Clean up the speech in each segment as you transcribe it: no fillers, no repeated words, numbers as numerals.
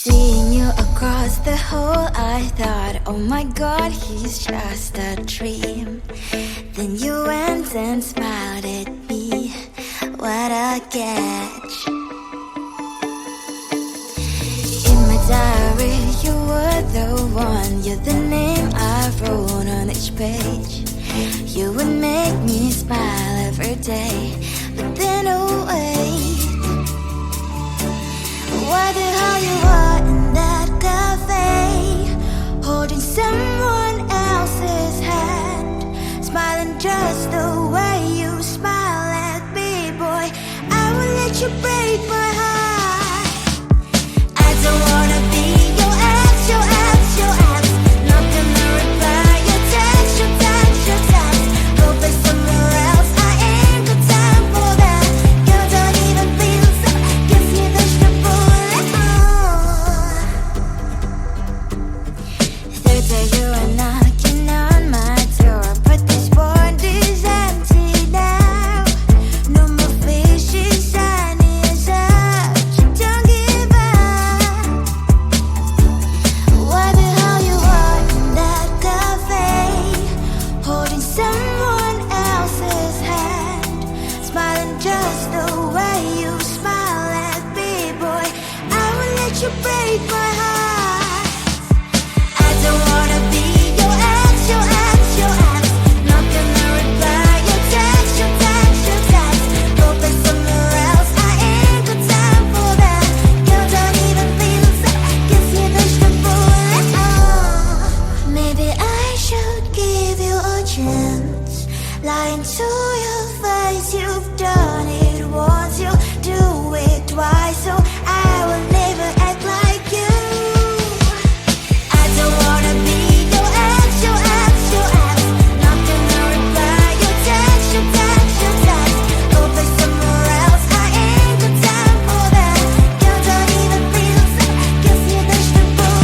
Seeing you across the hall, I thought, oh my god, he's just a dream. Then you went and smiled at me. What a catch. In my diary, you were the one. You're the name I wrote on each page. You would make me smile every day. But then, oh wait, why the hell you are in that cafe, holding someone else's hand, smiling just the way you smile at me, boy. I will let you break my heart. I don't wanna be your ex, your ex, your ex. Not gonna reply your text, your text, your text. Go play somewhere else, I ain't got time for that. You don't even feel so, guess you vegetable. Third day you are knocking on my door, but this board is empty now. No more fishes, sunny as up. You don't give up. Why the hell you are in that cafe, holding someone else's hand, smiling just the way you smile at me, boy. I will let you break my heart. I don't wanna be your ex, your ex, your ex. Not gonna reply your text, your text, your text. Go play somewhere else, I ain't got time for that. You don't even feel so, guess you vegetable. Maybe I should give you a chance. Lying to your face, you've done it once, you do it twice, so I will never act like you. I don't wanna be your ex, your ex, your ex. Not gonna reply your text, your text, your text. Go play somewhere else, I ain't got time for that. You don't even feel so, guess you vegetable.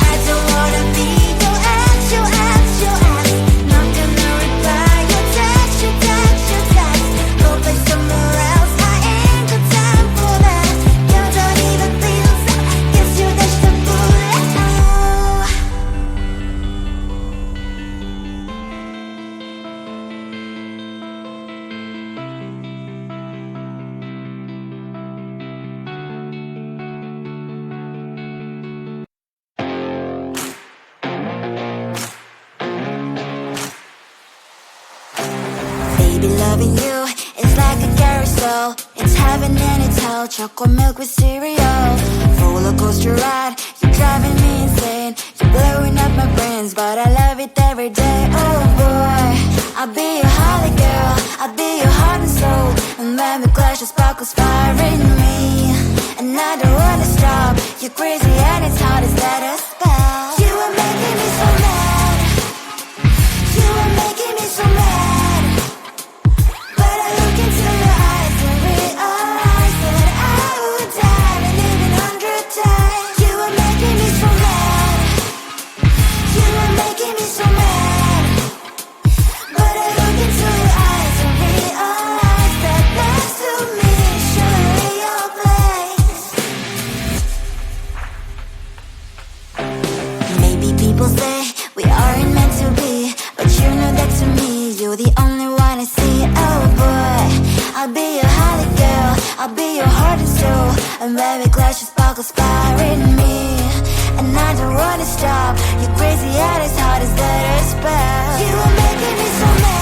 I don't wanna be your ex, your ex, your ex. Not gonna reply your text, your text, your text. Go play somewhere else, I ain't got time for that. You don't even feel so, guess you vegetable. Baby, loving you is like a carousel. It's heaven and it's hell. Chocolate milk with cereal. Roller coaster ride, you're driving me insane. You're blowing up my brains, but I love it every day. Oh boy, I'll be your holly girl, I'll be your heart and soul. And when we clash, the sparkles fire in me. And I don't wanna stop. You're crazy and it's hard as let us spell. You are making me so mad. You are making me so mad. But I look into your eyes and realize that I would die and live 100 times. You are making me so mad. You are making me so mad. But I look into your eyes and realize that next to me is surely your place. Maybe people say we aren't meant to be, but you know that to me, you're the only one I see. Oh boy, I'll be your holly girl, I'll be your heart and soul. And when we clash, the sparkles fire in me. And I don't wanna stop. You're crazy and as hard as that spell. You are making me so mad.